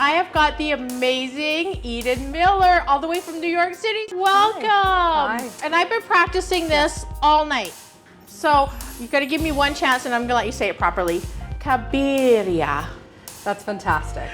I have got the amazing Eden Miller all the way from New York City. Welcome. Hi. And I've been practicing this all night. So you got to give me one chance and I'm going to let you say it properly. Cabiria. That's fantastic.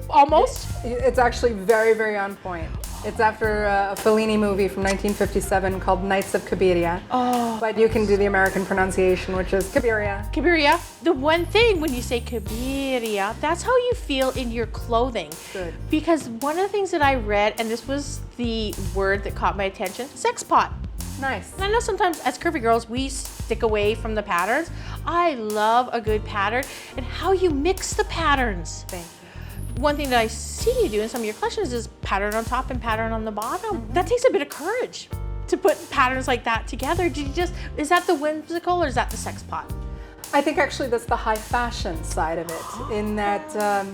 Almost? It's actually very, very on point. It's after a Fellini movie from 1957 called Knights of Cabiria. Oh. But you can do the American pronunciation, which is Cabiria. Cabiria. The one thing when you say Cabiria, that's how you feel in your clothing. Good. Because one of the things that I read, and this was the word that caught my attention, sex pot. Nice. And I know sometimes as curvy girls, we stick away from the patterns. I love a good pattern and how you mix the patterns. Thank you. One thing that I see you do in some of your collections is pattern on top and pattern on the bottom. That takes a bit of courage to put patterns like that together. Is that the whimsical or is that the sex pot? I think actually that's the high fashion side of it, in that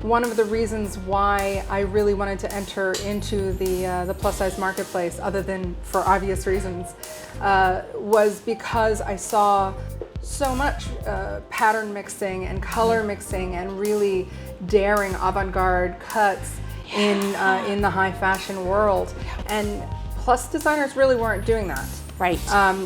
one of the reasons why I really wanted to enter into the plus size marketplace, other than for obvious reasons, was because I saw so much pattern mixing and color mixing and really daring avant-garde cuts in the high fashion world. And plus designers really weren't doing that. Right.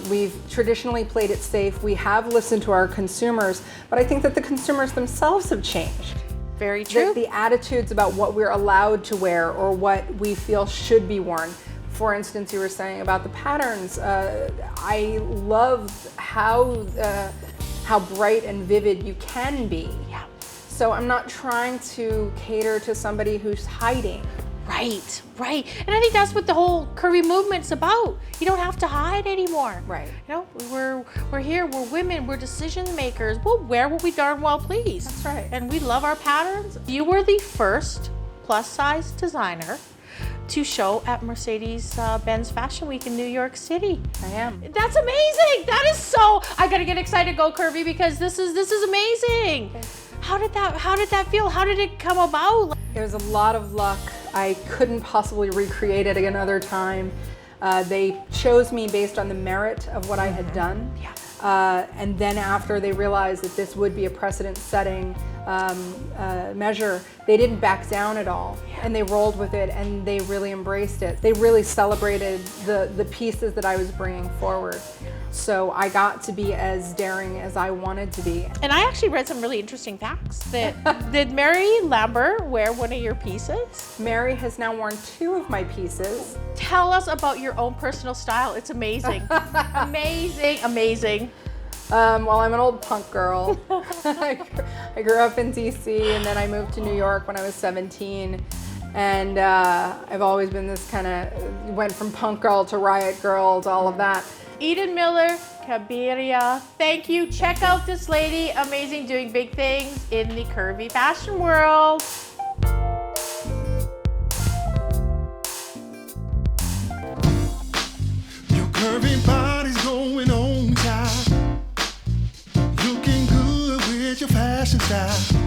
We've traditionally played it safe. We have listened to our consumers, but I think that the consumers themselves have changed. Very true. The attitudes about what we're allowed to wear or what we feel should be worn. For instance, you were saying about the patterns. I love how bright and vivid you can be. Yeah. So I'm not trying to cater to somebody who's hiding. Right, right. And I think that's what the whole curvy movement's about. You don't have to hide anymore. Right. You know, we're here, we're women, we're decision makers. We'll wear what we darn well please. That's right. And we love our patterns. You were the first plus size designer to show at Mercedes-Benz Fashion Week in New York City. I am. That's amazing. That is so, I gotta get excited, Go Curvy, because this is amazing. Okay. How did that feel? How did it come about? It was a lot of luck. I couldn't possibly recreate it another time. They chose me based on the merit of what I had done. Yeah. And then after they realized that this would be a precedent-setting measure, they didn't back down at all. And they rolled with it and they really embraced it. They really celebrated the pieces that I was bringing forward. So I got to be as daring as I wanted to be. And I actually read some really interesting facts. Did Mary Lambert wear one of your pieces? Mary has now worn 2 of my pieces. Tell us about your own personal style. It's amazing. Amazing, amazing. Well, I'm an old punk girl. I grew up in DC and then I moved to New York when I was 17. And I've always been this kind of, went from punk girl to riot girl to all of that. Eden Miller, Cabiria, thank you. Check out this lady, amazing, doing big things in the curvy fashion world. Your curvy body's going on, child. Looking good with your fashion style.